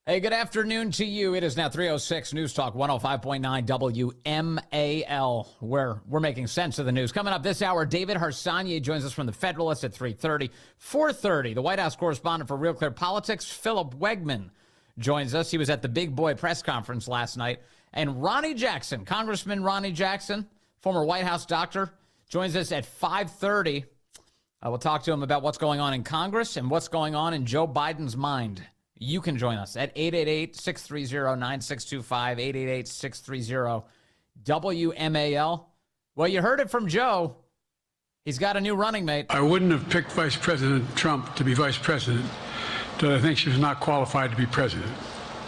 Hey, good afternoon to you. It is now 3:06 News Talk 105.9 WMAL, where we're making sense of the news. Coming up this hour, David Harsanyi joins us from the Federalist at 3:30. 4:30, the White House correspondent for Real Clear Politics, Philip Wegman, joins us. He was at the Big Boy press conference last night. And Ronnie Jackson, Congressman Ronnie Jackson, former White House doctor, joins us at 5:30. We'll talk to him about what's going on in Congress and what's going on in Joe Biden's mind. You can join us at 888-630-9625, 888-630-WMAL. Well, you heard it from Joe. He's got a new running mate. I wouldn't have picked Vice President Trump to be vice president, but I think she was not qualified to be president.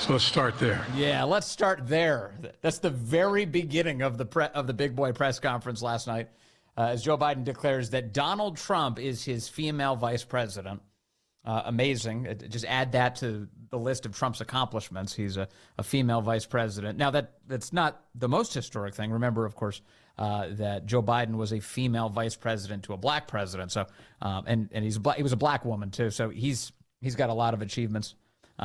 So let's start there. Yeah, let's start there. That's the very beginning of the Big Boy press conference last night, as Joe Biden declares that Donald Trump is his female vice president. Amazing. Just add that to the list of Trump's accomplishments. He's a female vice president. Now, that's not the most historic thing. Remember, of course, that Joe Biden was a female vice president to a black president. So, and he was a black woman, too. So he's got a lot of achievements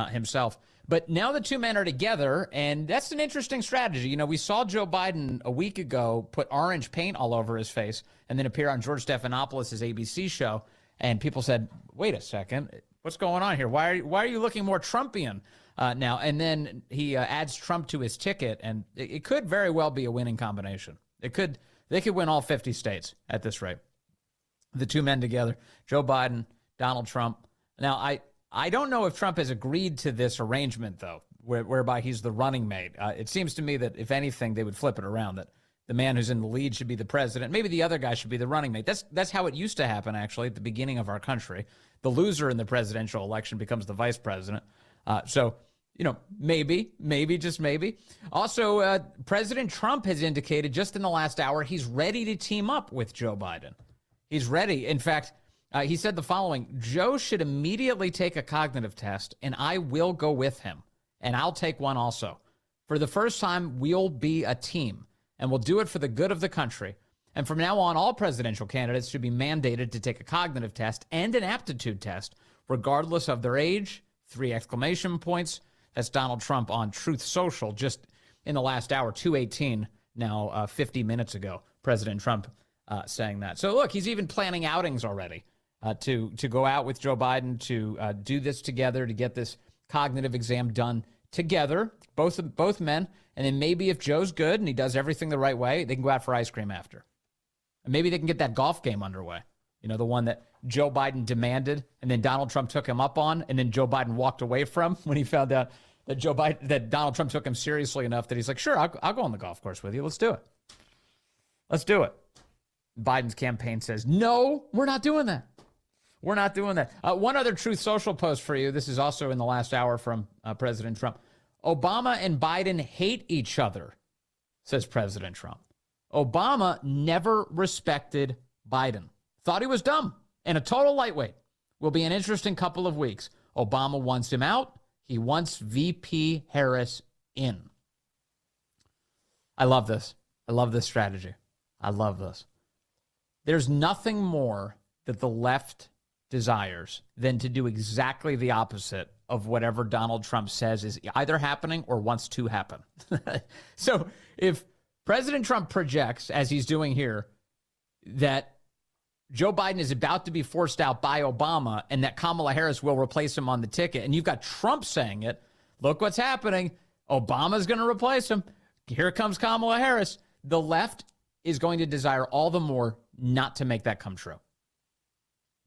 himself. But now the two men are together, and that's an interesting strategy. You know, we saw Joe Biden a week ago put orange paint all over his face and then appear on George Stephanopoulos' ABC show. And people said, wait a second, what's going on here? Why are you looking more Trumpian now? And then he adds Trump to his ticket, and it could very well be a winning combination. They could win all 50 states at this rate. The two men together, Joe Biden, Donald Trump. Now, I don't know if Trump has agreed to this arrangement, though, whereby he's the running mate. It seems to me that, if anything, they would flip it around, that the man who's in the lead should be the president. Maybe the other guy should be the running mate. That's how it used to happen, actually, at the beginning of our country. The loser in the presidential election becomes the vice president. So, you know, maybe, just maybe. Also, President Trump has indicated just in the last hour he's ready to team up with Joe Biden. He's ready. In fact, he said the following: Joe should immediately take a cognitive test, and I will go with him. And I'll take one also. For the first time, we'll be a team. And we'll do it for the good of the country. And from now on, all presidential candidates should be mandated to take a cognitive test and an aptitude test, regardless of their age. 3 exclamation points. That's Donald Trump on Truth Social just in the last hour, 2:18, now 50 minutes ago, President Trump saying that. So, look, he's even planning outings already to go out with Joe Biden, to do this together, to get this cognitive exam done together, both men. And then maybe if Joe's good and he does everything the right way, they can go out for ice cream after. And maybe they can get that golf game underway. You know, the one that Joe Biden demanded and then Donald Trump took him up on, and then Joe Biden walked away from when he found out that Donald Trump took him seriously enough that he's like, sure, I'll go on the golf course with you. Let's do it. Let's do it. Biden's campaign says, no, we're not doing that. We're not doing that. One other Truth Social post for you. This is also in the last hour from President Trump. Obama and Biden hate each other, says President Trump. Obama never respected Biden. Thought he was dumb and a total lightweight. Will be an interesting couple of weeks. Obama wants him out. He wants VP Harris in. I love this. I love this strategy. I love this. There's nothing more that the left desires than to do exactly the opposite of whatever Donald Trump says is either happening or wants to happen. So if President Trump projects, as he's doing here, that Joe Biden is about to be forced out by Obama and that Kamala Harris will replace him on the ticket, and you've got Trump saying it, look what's happening. Obama's going to replace him. Here comes Kamala Harris. The left is going to desire all the more not to make that come true.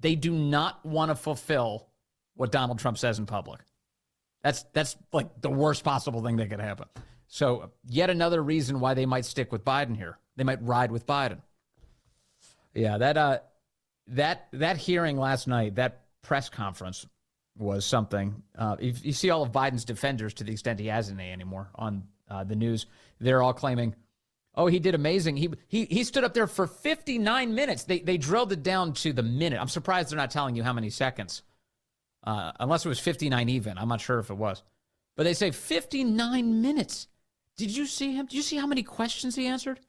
They do not want to fulfill what Donald Trump says in public. That's like the worst possible thing that could happen. So yet another reason why they might stick with Biden here. They might ride with Biden. Yeah, that hearing last night, that press conference was something. If you see all of Biden's defenders, to the extent he has any anymore, on the news, they're all claiming, oh, he did amazing. He stood up there for 59 minutes. They drilled it down to the minute. I'm surprised they're not telling you how many seconds. Unless it was 59 even. I'm not sure if it was. But they say 59 minutes. Did you see him? Did you see how many questions he answered?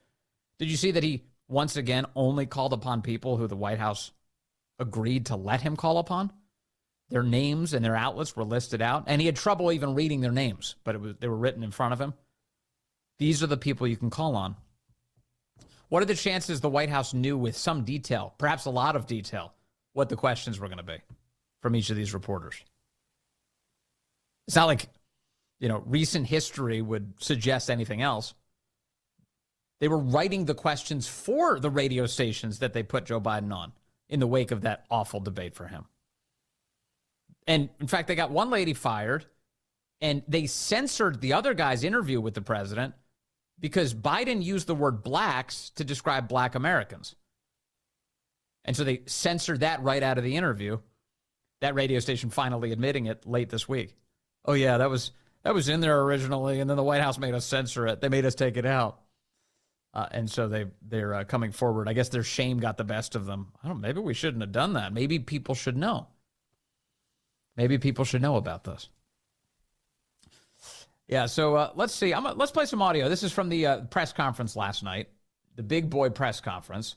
Did you see that he, once again, only called upon people who the White House agreed to let him call upon? Their names and their outlets were listed out, and he had trouble even reading their names, but they were written in front of him. These are the people you can call on. What are the chances the White House knew with some detail, perhaps a lot of detail, what the questions were going to be from each of these reporters? It's not like, recent history would suggest anything else. They were writing the questions for the radio stations that they put Joe Biden on in the wake of that awful debate for him. And in fact, they got one lady fired, and they censored the other guy's interview with the president because Biden used the word blacks to describe black Americans. And so they censored that right out of the interview. That radio station finally admitting it late this week. Oh yeah, that was in there originally, and then the White House made us censor it. They made us take it out. And so they're coming forward. I guess their shame got the best of them. Maybe we shouldn't have done that. Maybe people should know. Maybe people should know about this. Yeah, so let's see. Let's play some audio. This is from the press conference last night, the big boy press conference.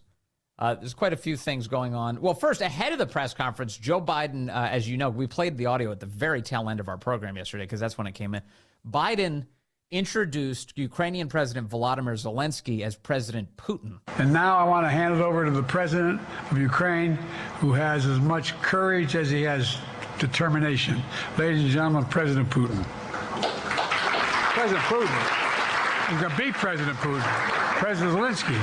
There's quite a few things going on. Well, first, ahead of the press conference, Joe Biden, as you know, we played the audio at the very tail end of our program yesterday because that's when it came in. Biden introduced Ukrainian President Volodymyr Zelensky as President Putin. And now I want to hand it over to the president of Ukraine, who has as much courage as he has determination. Ladies and gentlemen, President Putin. President Putin. He's going to beat President Putin. President Zelensky.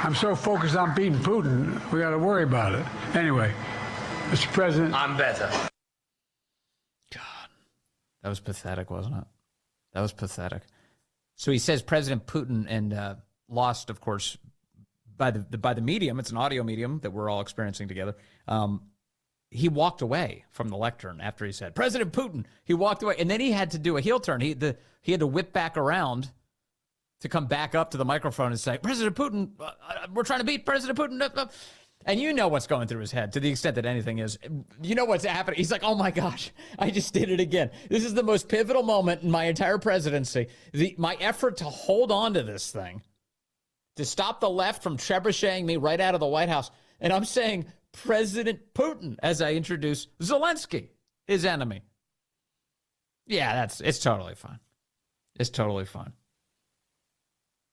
I'm so focused on beating Putin, we got to worry about it. Anyway, Mr. President. I'm better. God, that was pathetic, wasn't it? That was pathetic. So he says President Putin, and lost, of course, by the medium. It's an audio medium that we're all experiencing together. He walked away from the lectern after he said, President Putin. He walked away, and then he had to do a heel turn. He had to whip back around to come back up to the microphone and say, President Putin, we're trying to beat President Putin. And you know what's going through his head to the extent that anything is. You know what's happening. He's like, oh, my gosh, I just did it again. This is the most pivotal moment in my entire presidency. My effort to hold on to this thing, to stop the left from trebucheting me right out of the White House. And I'm saying President Putin as I introduce Zelensky, his enemy. Yeah, it's totally fine. It's totally fine.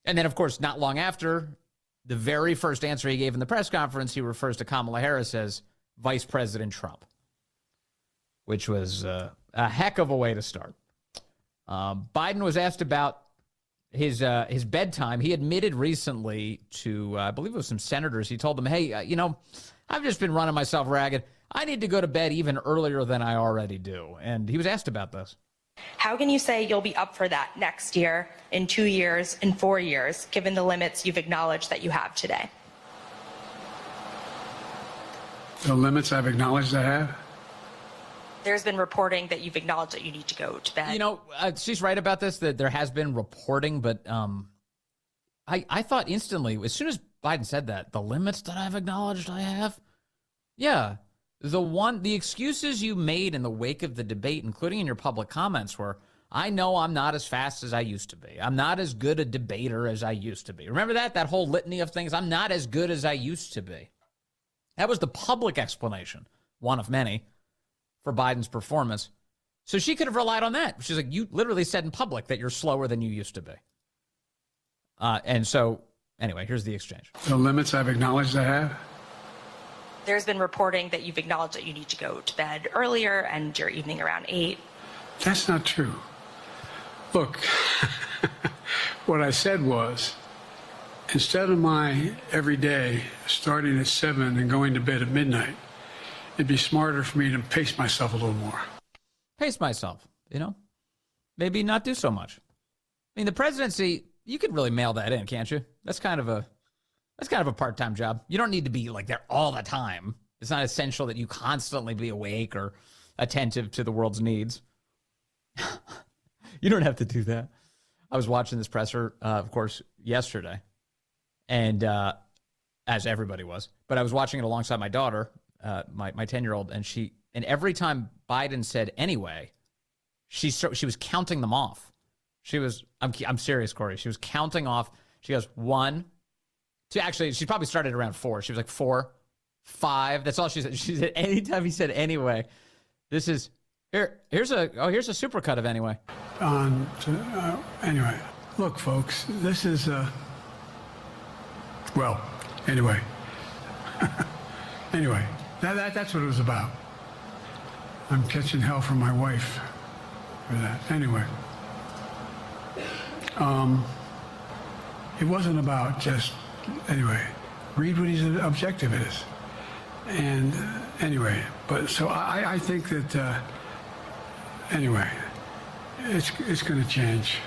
And then, of course, not long after, the very first answer he gave in the press conference, he refers to Kamala Harris as Vice President Trump, which was a heck of a way to start. Biden was asked about his bedtime. He admitted recently to, I believe it was some senators, he told them, hey, I've just been running myself ragged. I need to go to bed even earlier than I already do. And he was asked about this. How can you say you'll be up for that next year, in 2 years, in 4 years, given the limits you've acknowledged that you have today? The limits I've acknowledged I have? There's been reporting that you've acknowledged that you need to go to bed. She's right about this, that there has been reporting, but I thought instantly, as soon as Biden said that, the limits that I've acknowledged I have? Yeah. The excuses you made in the wake of the debate, including in your public comments, were, I know I'm not as fast as I used to be. I'm not as good a debater as I used to be. Remember that? That whole litany of things. I'm not as good as I used to be. That was the public explanation, one of many, for Biden's performance. So she could have relied on that. She's like, you literally said in public that you're slower than you used to be. And so, anyway, here's the exchange. The limits I've acknowledged I have? There's been reporting that you've acknowledged that you need to go to bed earlier and your evening around 8. That's not true. Look, what I said was, instead of my every day starting at 7 and going to bed at midnight, it'd be smarter for me to pace myself a little more. Pace myself, maybe not do so much. I mean, the presidency, you could really mail that in, can't you? That's kind of a part-time job. You don't need to be like there all the time. It's not essential that you constantly be awake or attentive to the world's needs. You don't have to do that. I was watching this presser, of course, yesterday, and as everybody was, but I was watching it alongside my daughter, my 10-year-old, and every time Biden said anyway, she was counting them off. I'm serious, Corey. She was counting off. She goes 1, 2. Actually, she probably started around 4. She was like 4, 5. That's all she said. She said anytime he said anyway, This is here's a supercut of Anyway. Anyway, look, folks, this is well, anyway. Anyway, that's what it was about. I'm catching hell from my wife for that. Anyway. It wasn't about just, anyway, read what his objective is. And anyway, but so I think that, anyway, it's going to change.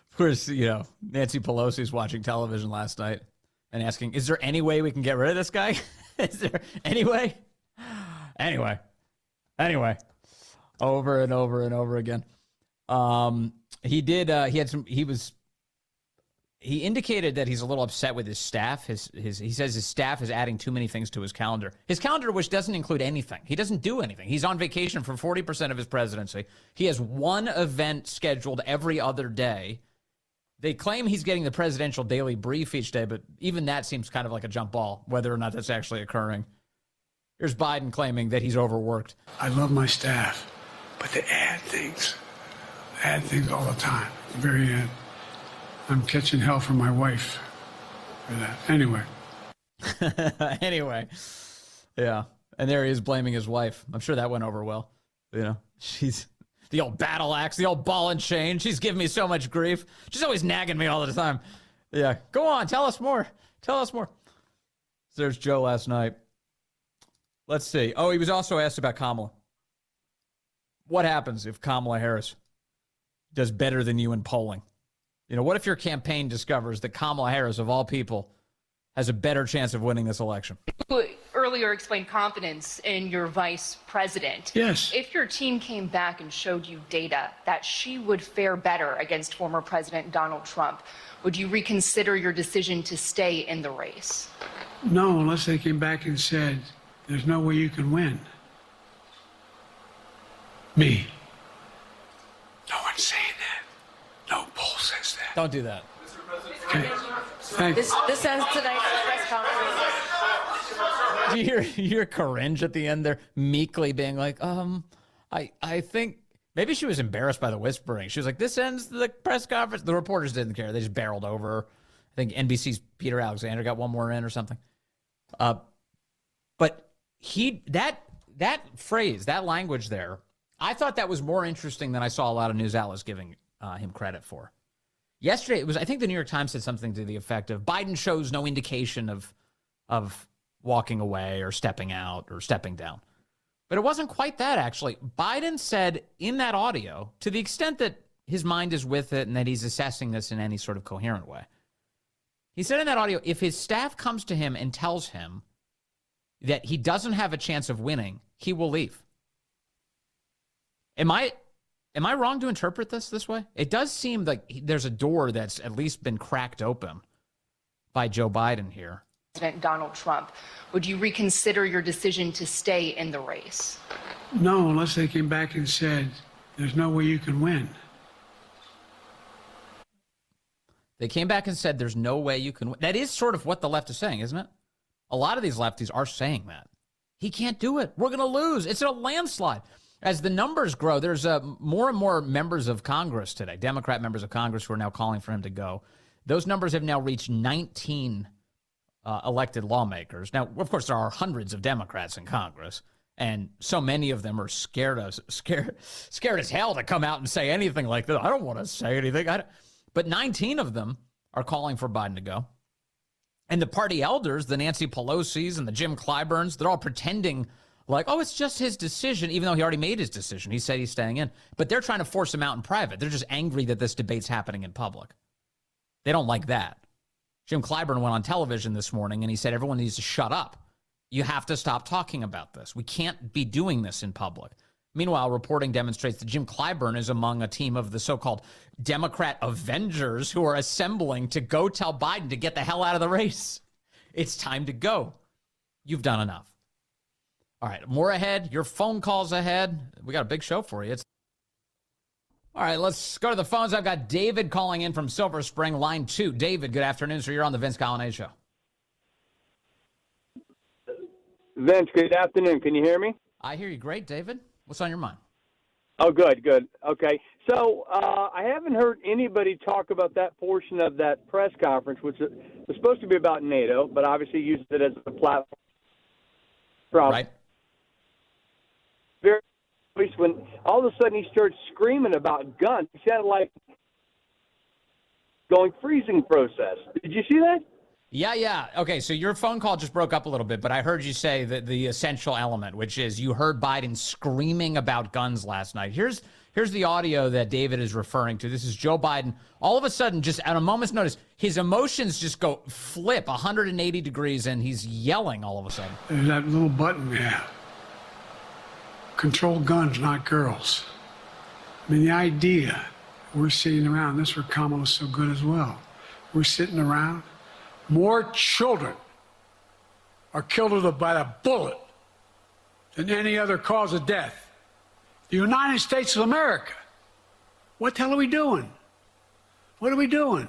Of course, Nancy Pelosi's watching television last night and asking, is there any way we can get rid of this guy? Is there any way? Anyway. Over and over and over again. He indicated that he's a little upset with his staff. He says his staff is adding too many things to his calendar. His calendar, which doesn't include anything. He doesn't do anything. He's on vacation for 40% of his presidency. He has one event scheduled every other day. They claim he's getting the presidential daily brief each day, but even that seems kind of like a jump ball, whether or not that's actually occurring. Here's Biden claiming that he's overworked. I love my staff, but they add things all the time. At the very end. I'm catching hell from my wife for that. Anyway. Anyway. Yeah. And there he is blaming his wife. I'm sure that went over well. She's the old battle axe, the old ball and chain. She's giving me so much grief. She's always nagging me all the time. Yeah. Go on. Tell us more. So there's Joe last night. Let's see. Oh, he was also asked about Kamala. What happens if Kamala Harris does better than you in polling? What if your campaign discovers that Kamala Harris, of all people, has a better chance of winning this election? You earlier explained confidence in your vice president. Yes. If your team came back and showed you data that she would fare better against former President Donald Trump, would you reconsider your decision to stay in the race? No, unless they came back and said, there's no way you can win. Me. No one's saying that. No poll says that. Don't do that. Okay. Thank you. This ends tonight's press conference. Do you hear Coringe at the end there meekly being like, I think maybe she was embarrassed by the whispering. She was like, this ends the press conference. The reporters didn't care. They just barreled over her. I think NBC's Peter Alexander got one more in or something. But that phrase, that language there, I thought that was more interesting than I saw a lot of news outlets giving him credit for. Yesterday, it was, I think the New York Times said something to the effect of Biden shows no indication of walking away or stepping out or stepping down. But it wasn't quite that, actually. Biden said in that audio, to the extent that his mind is with it and that he's assessing this in any sort of coherent way, he said in that audio, if his staff comes to him and tells him that he doesn't have a chance of winning, he will leave. Am I wrong to interpret this way? It does seem like there's a door that's at least been cracked open by Joe Biden here. President Donald Trump, would you reconsider your decision to stay in the race? No, unless they came back and said, there's no way you can win. They came back and said, there's no way you can win. That is sort of what the left is saying, isn't it? A lot of these lefties are saying that. He can't do it. We're going to lose. It's a landslide. As the numbers grow, there's more and more members of Congress today, Democrat members of Congress who are now calling for him to go. Those numbers have now reached 19 elected lawmakers. Now, of course, there are hundreds of Democrats in Congress, and so many of them are scared as hell to come out and say anything like that. I don't want to say anything. But 19 of them are calling for Biden to go. And the party elders, the Nancy Pelosi's and the Jim Clyburns, they're all pretending like, oh, it's just his decision, even though he already made his decision. He said he's staying in. But they're trying to force him out in private. They're just angry that this debate's happening in public. They don't like that. Jim Clyburn went on television this morning and he said everyone needs to shut up. You have to stop talking about this. We can't be doing this in public. Meanwhile, reporting demonstrates that Jim Clyburn is among a team of the so-called Democrat Avengers who are assembling to go tell Biden to get the hell out of the race. It's time to go. You've done enough. All right, more ahead. Your phone calls ahead. We got a big show for you. All right, let's go to the phones. I've got David calling in from Silver Spring, line 2. David, good afternoon, sir. You're on the Vince Coglianese Show. Vince, good afternoon. Can you hear me? I hear you great, David. What's on your mind? Oh, good. Okay. So I haven't heard anybody talk about that portion of that press conference, which was supposed to be about NATO, but obviously used it as a platform. Right. When all of a sudden he started screaming about guns, it sounded like going freezing process. Did you see that? Yeah. Okay, so your phone call just broke up a little bit, but I heard you say that the essential element, which is you heard Biden screaming about guns last night. Here's the audio that David is referring to. This is Joe Biden. All of a sudden, just at a moment's notice, his emotions just go flip 180 degrees, and he's yelling all of a sudden. There's that little button there. Control guns, not girls. I mean, the idea, we're sitting around, this is where Kamala's so good as well. We're sitting around. More children are killed by a bullet than any other cause of death. The United States of America. What the hell are we doing? What are we doing?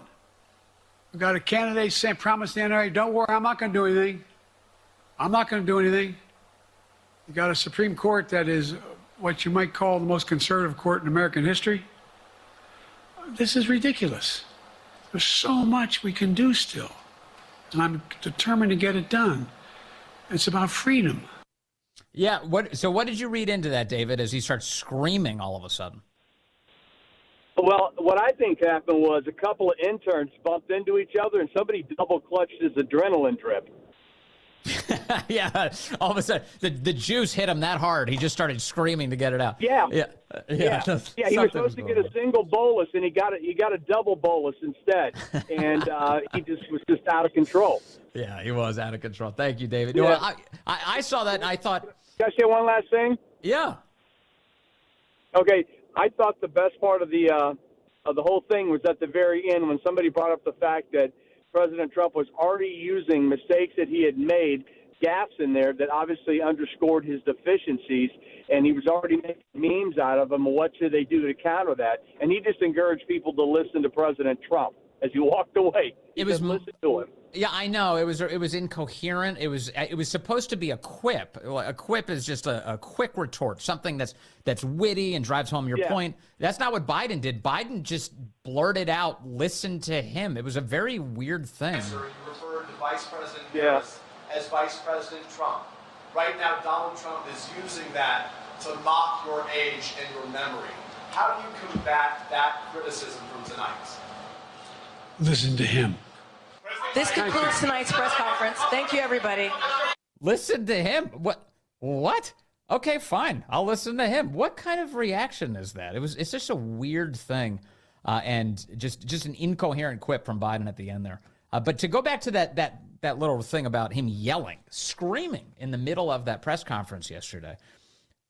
We got a candidate saying, promise the NRA, don't worry, I'm not going to do anything. I'm not going to do anything. You got a Supreme Court that is what you might call the most conservative court in American history. This is ridiculous. There's so much we can do still. And I'm determined to get it done. It's about freedom. Yeah. So what did you read into that, David, as he starts screaming all of a sudden? Well, what I think happened was a couple of interns bumped into each other and somebody double clutched his adrenaline drip. Yeah. All of a sudden, the juice hit him that hard. He just started screaming to get it out. Yeah. He was supposed to get a on. single bolus, and he got a double bolus instead, and he was just out of control. Yeah, he was out of control. Thank you, David. Yeah. No, I saw that, and I thought... Can I say one last thing? Yeah. Okay, I thought the best part of the whole thing was at the very end when somebody brought up the fact that President Trump was already using mistakes that he had made, gaps in there that obviously underscored his deficiencies, and he was already making memes out of them. What should they do to counter that? And he just encouraged people to listen to President Trump as he walked away. He said, listen to him. Yeah, I know. It was incoherent. It was supposed to be a quip. A quip is just a quick retort, something that's witty and drives home your point. That's not what Biden did. Biden just blurted out, listen to him. It was a very weird thing. Sir, you referred to Vice President Harris as Vice President Trump. Right now, Donald Trump is using that to mock your age and your memory. How do you combat that criticism from tonight? Listen to him. This concludes tonight's press conference. Thank you, everybody. Listen to him? What? Okay, fine. I'll listen to him. What kind of reaction is that? It's just a weird thing, and just an incoherent quip from Biden at the end there. But to go back to that little thing about him yelling, screaming in the middle of that press conference yesterday.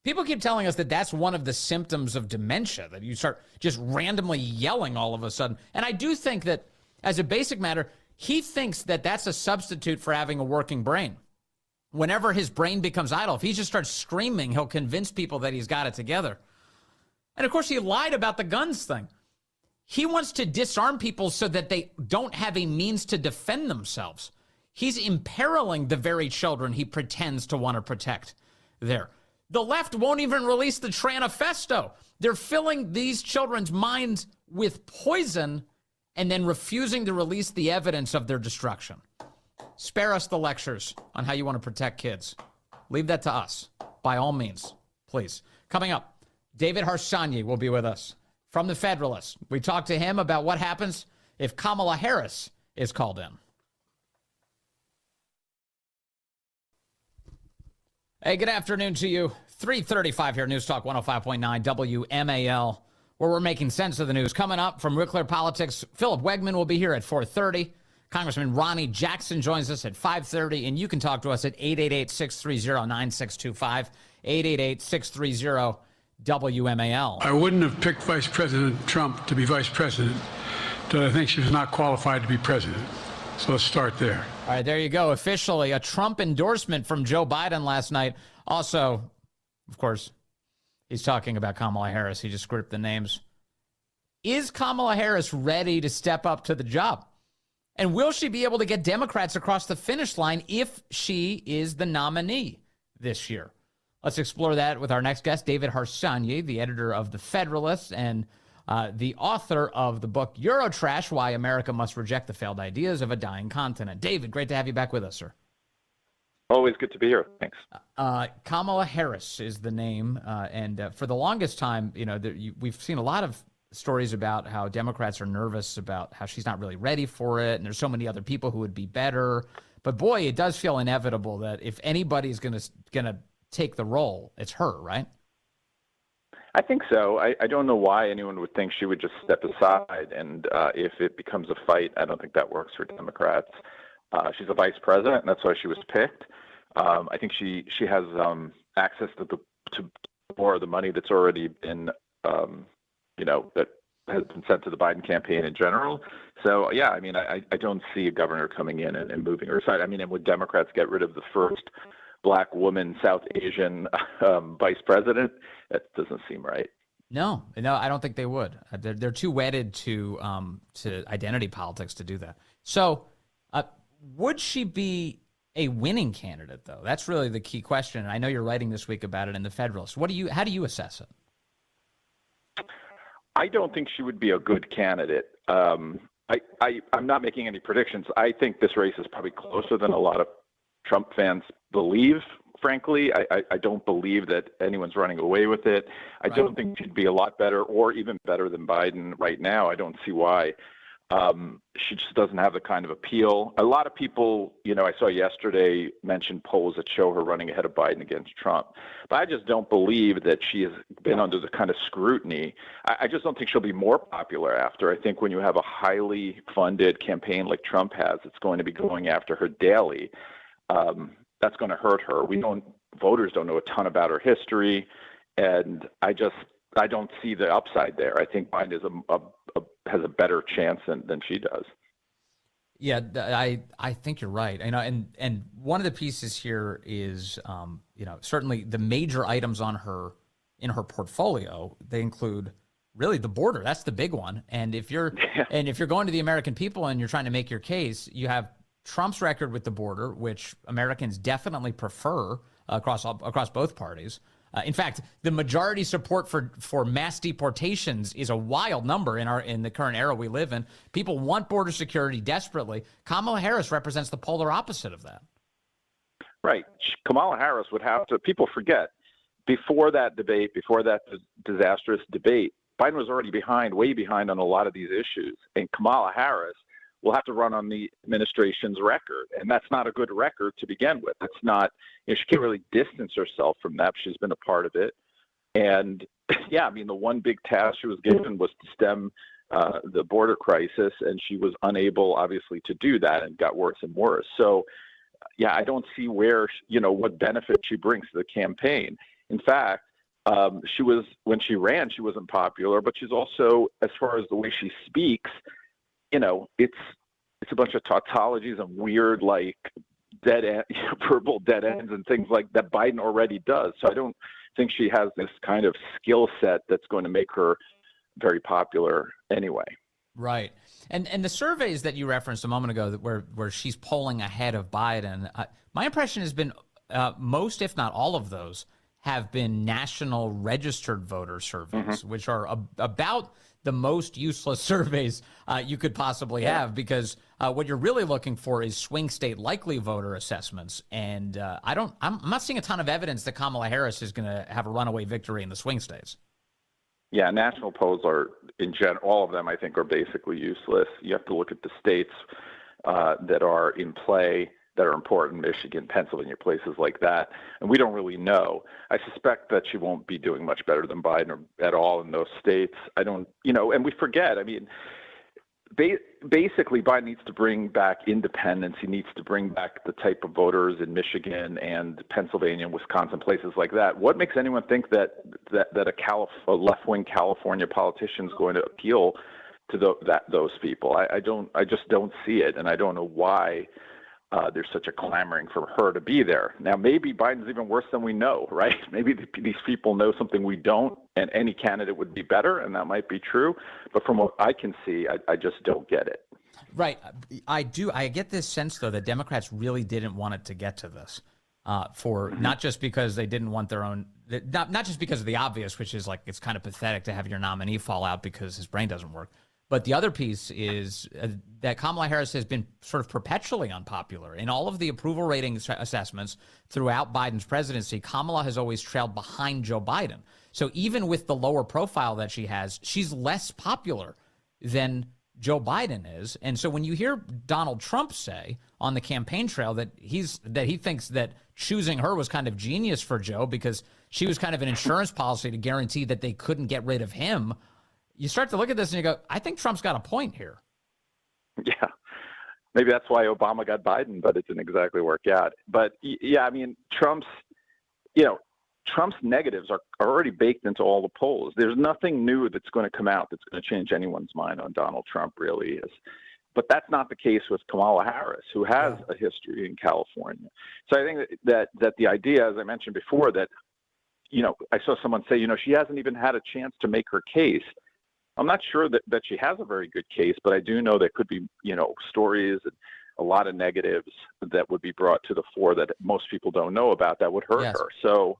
People keep telling us that that's one of the symptoms of dementia, that you start just randomly yelling all of a sudden. And I do think that, as a basic matter, he thinks that that's a substitute for having a working brain. Whenever his brain becomes idle, if he just starts screaming, he'll convince people that he's got it together. And of course, he lied about the guns thing. He wants to disarm people so that they don't have a means to defend themselves. He's imperiling the very children he pretends to want to protect there. The left won't even release the Tranifesto. They're filling these children's minds with poison and then refusing to release the evidence of their destruction. Spare us the lectures on how you want to protect kids. Leave that to us, by all means, please. Coming up, David Harsanyi will be with us from the Federalist. We talked to him about what happens if Kamala Harris is called in. Hey, good afternoon to you. 3:35 here, News Talk 105.9 WMAL, where we're making sense of the news. Coming up from Real Clear Politics, Philip Wegman will be here at 4:30. Congressman Ronnie Jackson joins us at 5:30, and you can talk to us at 888-630-9625, 888-630-WMAL. I wouldn't have picked Vice President Trump to be vice president, but I think she was not qualified to be president. So let's start there. All right, there you go. Officially, a Trump endorsement from Joe Biden last night. Also, of course, he's talking about Kamala Harris. He just grouped the names. Is Kamala Harris ready to step up to the job? And will she be able to get Democrats across the finish line if she is the nominee? this year? Let's explore that with our next guest, David Harsanyi, the editor of the Federalist and the author of the book Eurotrash, Why America Must Reject the Failed Ideas of a Dying Continent. David, great to have you back with us, sir. Always good to be here. Thanks. Kamala Harris is the name, and for the longest time, we've seen a lot of stories about how Democrats are nervous about how she's not really ready for it, and there's so many other people who would be better. But boy, it does feel inevitable that if anybody's gonna take the role, it's her, right? I think so. I don't know why anyone would think she would just step aside, and if it becomes a fight, I don't think that works for Democrats. She's a vice president, and that's why she was picked. I think she has access to more of the money that's already been, that has been sent to the Biden campaign in general. So, yeah, I mean, I don't see a governor coming in and moving her aside. I mean, and would Democrats get rid of the first Black woman, South Asian vice president? That doesn't seem right. No, I don't think they would. They're too wedded to identity politics to do that. So, would she be a winning candidate, though? That's really the key question. And I know you're writing this week about it in the Federalist. How do you assess it? I don't think she would be a good candidate. I'm not making any predictions. I think this race is probably closer than a lot of Trump fans believe, frankly. I don't believe that anyone's running away with it. I don't think she'd be a lot better or even better than Biden right now. I don't see why. She just doesn't have the kind of appeal. A lot of people, I saw yesterday mention polls that show her running ahead of Biden against Trump. But I just don't believe that she has been under the kind of scrutiny. I just don't think she'll be more popular after. I think when you have a highly funded campaign like Trump has, it's going to be going after her daily. That's going to hurt her. Voters don't know a ton about her history, and I don't see the upside there. I think Biden is has a better chance than she does. Yeah, I think you're right. And one of the pieces here is, certainly the major items in her portfolio. They include really the border. That's the big one. And if you're going to the American people and you're trying to make your case, you have Trump's record with the border, which Americans definitely prefer across both parties. In fact, the majority support for mass deportations is a wild number in the current era we live in. People want border security desperately. Kamala Harris represents the polar opposite of that. Right. Kamala Harris would have to, people forget, before that disastrous debate, Biden was already way behind on a lot of these issues. And Kamala Harris will have to run on the administration's record. And that's not a good record to begin with. It's not, she can't really distance herself from that. She's been a part of it. And yeah, I mean, the one big task she was given was to stem the border crisis. And she was unable, obviously, to do that and got worse and worse. So yeah, I don't see what benefit she brings to the campaign. In fact, when she ran, she wasn't popular, but she's also, as far as the way she speaks, it's a bunch of tautologies and weird, verbal dead ends and things like that Biden already does. So I don't think she has this kind of skill set that's going to make her very popular anyway. Right. And the surveys that you referenced a moment ago where she's polling ahead of Biden, my impression has been most, if not all of those, have been national registered voter surveys, which are about the most useless surveys you could possibly have, because what you're really looking for is swing state likely voter assessments. And I'm not seeing a ton of evidence that Kamala Harris is going to have a runaway victory in the swing states. Yeah, national polls are, in general, all of them, I think, are basically useless. You have to look at the states that are in play, that are important, Michigan, Pennsylvania, places like that. And we don't really know. I suspect that she won't be doing much better than Biden or at all in those states. And we forget, I mean, basically Biden needs to bring back independence. He needs to bring back the type of voters in Michigan and Pennsylvania and Wisconsin, places like that. What makes anyone think that a left-wing California politician is going to appeal to those people? I just don't see it, and I don't know why there's such a clamoring for her to be there. Now, maybe Biden's even worse than we know, right? Maybe these people know something we don't, and any candidate would be better, and that might be true. But from what I can see, I just don't get it. Right. I do. I get this sense, though, that Democrats really didn't want it to get to this. for not just because they didn't want their own, not just because of the obvious, which is like it's kind of pathetic to have your nominee fall out because his brain doesn't work. But the other piece is that Kamala Harris has been sort of perpetually unpopular. In all of the approval rating assessments throughout Biden's presidency, Kamala has always trailed behind Joe Biden. So even with the lower profile that she has, she's less popular than Joe Biden is. And so when you hear Donald Trump say on the campaign trail that he thinks that choosing her was kind of genius for Joe because she was kind of an insurance policy to guarantee that they couldn't get rid of him, you start to look at this and you go, I think Trump's got a point here. Yeah. Maybe that's why Obama got Biden, but it didn't exactly work out. But yeah, I mean, Trump's negatives are already baked into all the polls. There's nothing new that's going to come out that's going to change anyone's mind on Donald Trump, really is. But that's not the case with Kamala Harris, who has a history in California. So I think that the idea, as I mentioned before, that, I saw someone say, she hasn't even had a chance to make her case. I'm not sure that she has a very good case, but I do know there could be, stories and a lot of negatives that would be brought to the fore that most people don't know about that would hurt her. So,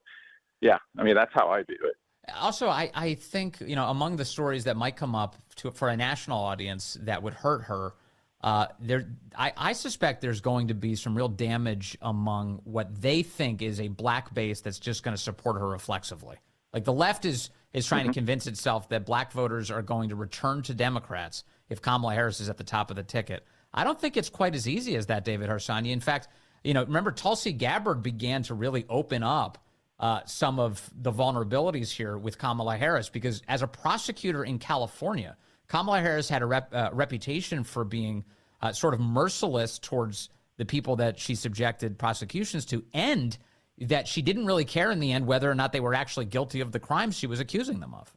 yeah, I mean, that's how I view it. Also, I think, among the stories that might come up for a national audience that would hurt her, I suspect there's going to be some real damage among what they think is a black base that's just going to support her reflexively. Like the left is trying to convince itself that black voters are going to return to Democrats if Kamala Harris is at the top of the ticket. I don't think it's quite as easy as that, David Harsanyi. In fact, remember Tulsi Gabbard began to really open up some of the vulnerabilities here with Kamala Harris because as a prosecutor in California, Kamala Harris had a reputation for being sort of merciless towards the people that she subjected prosecutions to, and that she didn't really care in the end whether or not they were actually guilty of the crimes she was accusing them of.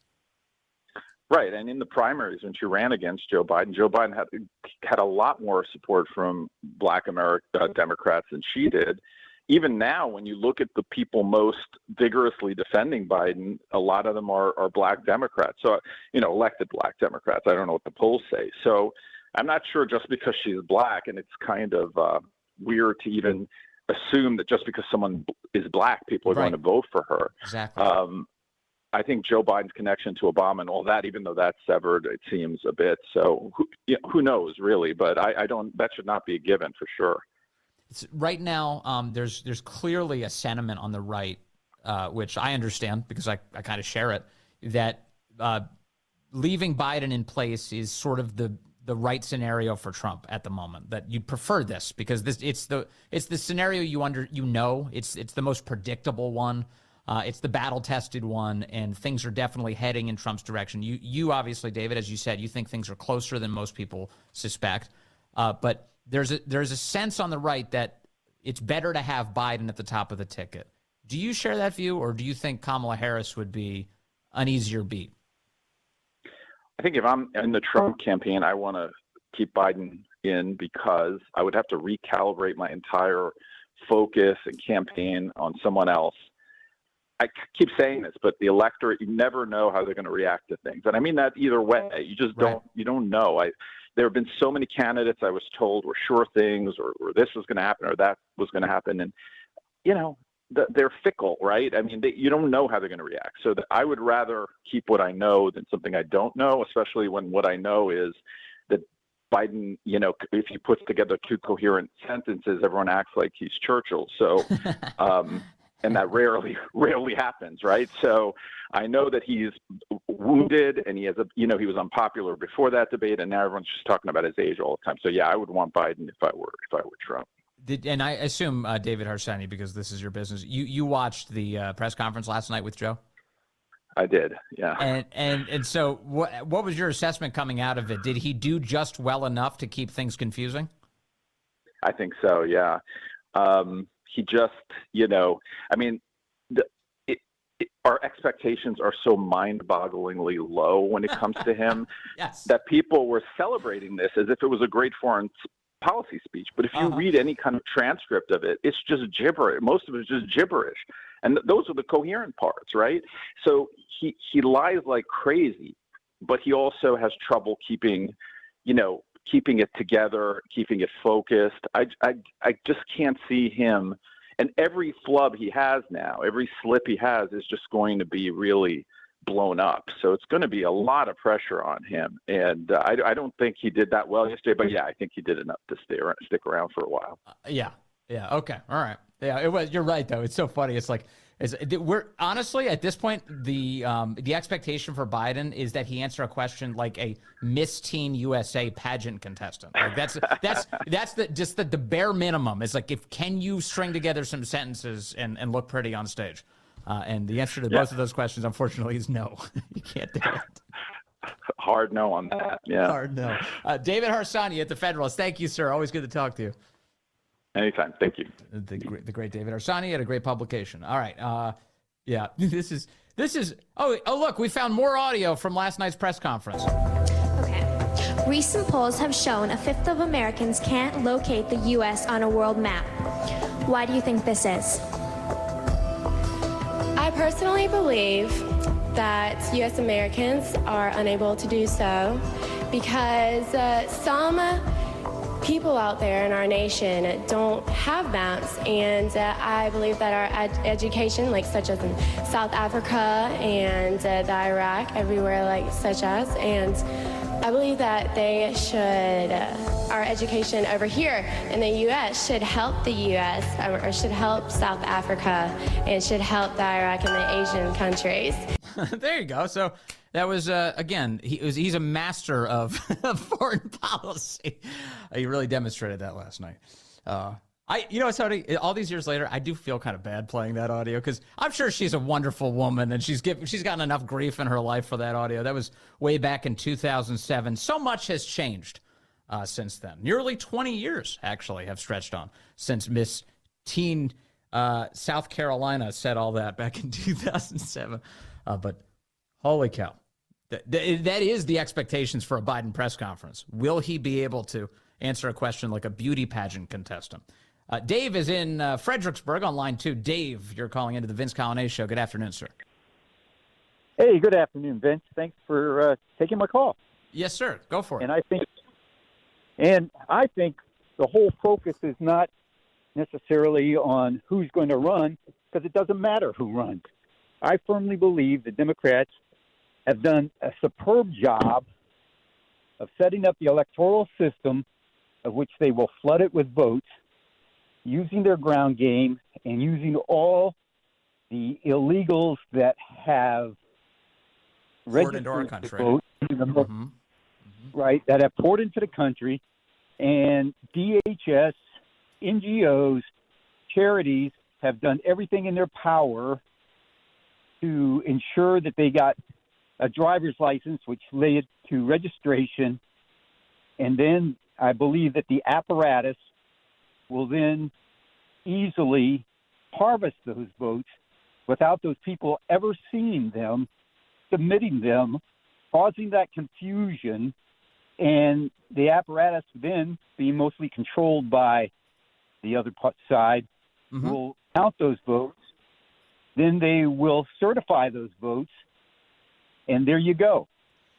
Right, and in the primaries when she ran against Joe Biden had a lot more support from black Democrats than she did. Even now, when you look at the people most vigorously defending Biden, a lot of them are black Democrats. So, elected black Democrats. I don't know what the polls say. So I'm not sure just because she's black, and it's kind of weird to even assume that just because someone is black, people are going to vote for her. Exactly. I think Joe Biden's connection to Obama and all that, even though that's severed, it seems a bit. So who knows, really? But I don't. That should not be a given for sure. Right now, there's clearly a sentiment on the right, which I understand because I kind of share it, that leaving Biden in place is sort of the right scenario for Trump at the moment. That you'd prefer this because it's the scenario it's the most predictable one, it's the battle tested one, and things are definitely heading in Trump's direction. You obviously, David, as you said, you think things are closer than most people suspect, but there's a sense on the right that it's better to have Biden at the top of the ticket. Do you share that view, or do you think Kamala Harris would be an easier beat? I think if I'm in the Trump campaign, I want to keep Biden in because I would have to recalibrate my entire focus and campaign on someone else. I keep saying this, but the electorate, you never know how they're going to react to things. And I mean that either way. You just don't know. There have been so many candidates I was told were sure things or this was going to happen or that was going to happen. And, they're fickle, right? I mean, you don't know how they're going to react. So I would rather keep what I know than something I don't know, especially when what I know is that Biden, if he puts together two coherent sentences, everyone acts like he's Churchill. So, and that rarely happens, right? So I know that he's wounded and he has he was unpopular before that debate, and now everyone's just talking about his age all the time. So yeah, I would want Biden if I were Trump. And I assume, David Harsanyi, because this is your business, you watched the press conference last night with Joe? I did, yeah. And so what was your assessment coming out of it? Did he do just well enough to keep things confusing? I think so, yeah. He just, our expectations are so mind-bogglingly low when it comes to him that people were celebrating this as if it was a great foreign policy speech. But if you read any kind of transcript of it, it's just gibberish. Most of it is just gibberish. And those are the coherent parts, right? So he lies like crazy, but he also has trouble keeping it together, keeping it focused. I just can't see him And every flub he has now, every slip he has is just going to be really blown up. So it's going to be a lot of pressure on him. And I don't think he did that well yesterday, but yeah, I think he did enough to stick around for a while. Yeah. Okay. All right. Yeah, it was. You're right, though. It's so funny. It's like, we're honestly at this point, the expectation for Biden is that he answer a question like a Miss Teen USA pageant contestant. Like that's the bare minimum. It's like, can you string together some sentences and look pretty on stage? And the answer to both of those questions, unfortunately, is no. You can't do it. Hard no on that. Yeah. Hard no. David Harsanyi at the Federalist. Thank you, sir. Always good to talk to you. Anytime. Thank you. The great David Harsanyi at a great publication. All right. Yeah, this is, oh, look, we found more audio from last night's press conference. Okay. Recent polls have shown a fifth of Americans can't locate the U.S. on a world map. Why do you think this is? I personally believe that U.S. Americans are unable to do so because some people out there in our nation don't have maps, and I believe that our education, like such as in South Africa and the Iraq, everywhere like such as, and I believe that they should, our education over here in the U.S. should help the U.S. Or should help South Africa and should help the Iraq and the Asian countries. There you go. So that was, again, he's a master of foreign policy. He really demonstrated that last night. It's funny, all these years later, I do feel kind of bad playing that audio because I'm sure she's a wonderful woman and she's gotten enough grief in her life for that audio. That was way back in 2007. So much has changed since then. Nearly 20 years, actually, have stretched on since Miss Teen South Carolina said all that back in 2007. But holy cow. That is the expectations for a Biden press conference. Will he be able to answer a question like a beauty pageant contestant? Dave is in Fredericksburg on line 2. Dave, you're calling into the Vince Coglianese Show. Good afternoon, sir. Hey, good afternoon, Vince. Thanks for taking my call. Yes, sir. Go for it. And I think the whole focus is not necessarily on who's going to run, because it doesn't matter who runs. I firmly believe the Democrats have done a superb job of setting up the electoral system of which they will flood it with votes, using their ground game and using all the illegals that have registered to vote, right, that have poured into the country, and DHS, NGOs, charities have done everything in their power to ensure that they got a driver's license, which led to registration, and then I believe that the apparatus will then easily harvest those votes without those people ever seeing them, submitting them, causing that confusion, and the apparatus then being mostly controlled by the other side will count those votes. Then they will certify those votes, and there you go.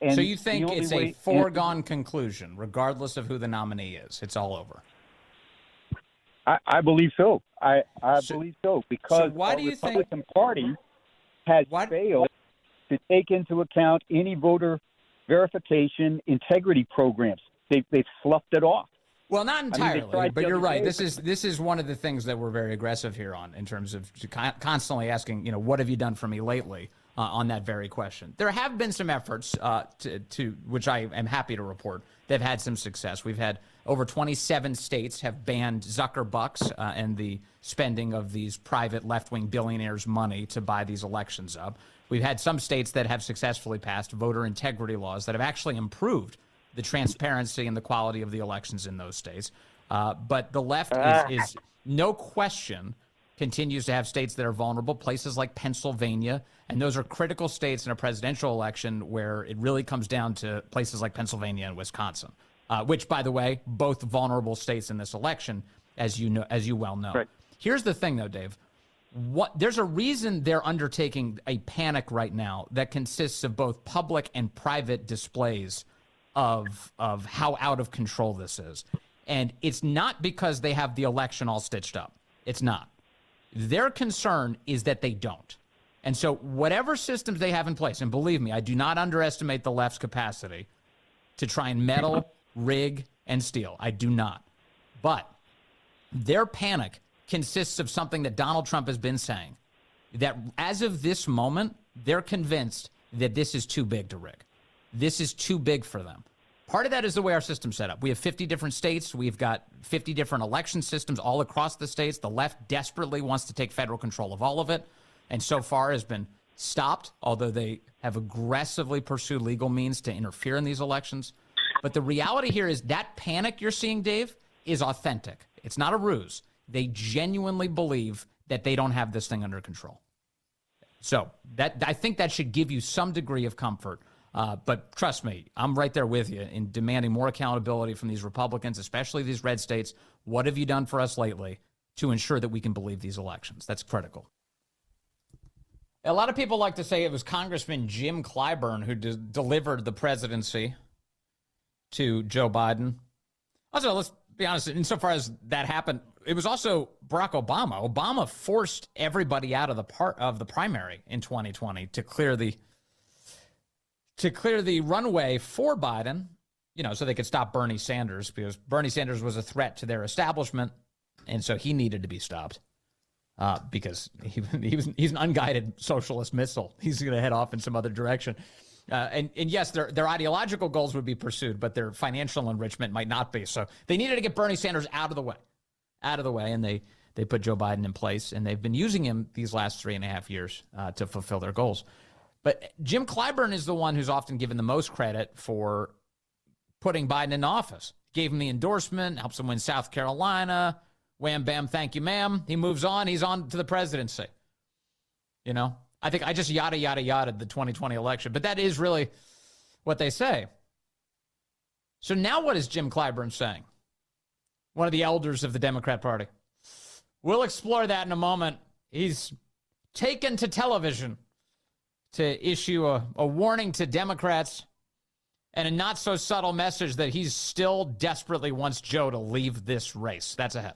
And so you think it's a foregone conclusion, regardless of who the nominee is? It's all over. I believe so. I believe so, because the Republican Party has failed to take into account any voter verification integrity programs. They've sloughed it off. Well, not entirely, but you're right. This is one of the things that we're very aggressive here on, in terms of constantly asking, what have you done for me lately on that very question. There have been some efforts to which I am happy to report. They've had some success. We've had over 27 states have banned Zuckerbucks and the spending of these private left-wing billionaires' money to buy these elections up. We've had some states that have successfully passed voter integrity laws that have actually improved the transparency and the quality of the elections in those states. But the left is no question continues to have states that are vulnerable, places like Pennsylvania, and those are critical states in a presidential election where it really comes down to places like Pennsylvania and Wisconsin, which, by the way, both vulnerable states in this election, as you well know. Right. Here's the thing, though, Dave. There's a reason they're undertaking a panic right now that consists of both public and private displays of how out of control this is. And it's not because they have the election all stitched up. It's not. Their concern is that they don't. And so whatever systems they have in place, and believe me, I do not underestimate the left's capacity to try and meddle, rig, and steal. I do not. But their panic consists of something that Donald Trump has been saying, that as of this moment, they're convinced that this is too big to rig. This is too big for them. Part of that is the way our system's set up. We have 50 different states. We've got 50 different election systems all across the states. The left desperately wants to take federal control of all of it, and so far has been stopped, although they have aggressively pursued legal means to interfere in these elections. But the reality here is that panic you're seeing, Dave, is authentic. It's not a ruse. They genuinely believe that they don't have this thing under control. So that I think that should give you some degree of comfort. But trust me, I'm right there with you in demanding more accountability from these Republicans, especially these red states. What have you done for us lately to ensure that we can believe these elections? That's critical. A lot of people like to say it was Congressman Jim Clyburn who delivered the presidency to Joe Biden. Also, let's be honest, insofar as that happened, it was also Barack Obama. Obama forced everybody out of the primary in 2020 to clear the runway for Biden, so they could stop Bernie Sanders, because Bernie Sanders was a threat to their establishment, and so he needed to be stopped because he's an unguided socialist missile. He's going to head off in some other direction. And yes, their ideological goals would be pursued, but their financial enrichment might not be. So they needed to get Bernie Sanders out of the way, and they put Joe Biden in place, and they've been using him these last 3.5 years to fulfill their goals. But Jim Clyburn is the one who's often given the most credit for putting Biden in office. Gave him the endorsement, helps him win South Carolina. Wham, bam, thank you, ma'am. He moves on. He's on to the presidency. I think I just yada, yada, yada the 2020 election. But that is really what they say. So now what is Jim Clyburn saying? One of the elders of the Democrat Party. We'll explore that in a moment. He's taken to television to issue a warning to Democrats and a not-so-subtle message that he still desperately wants Joe to leave this race. That's ahead.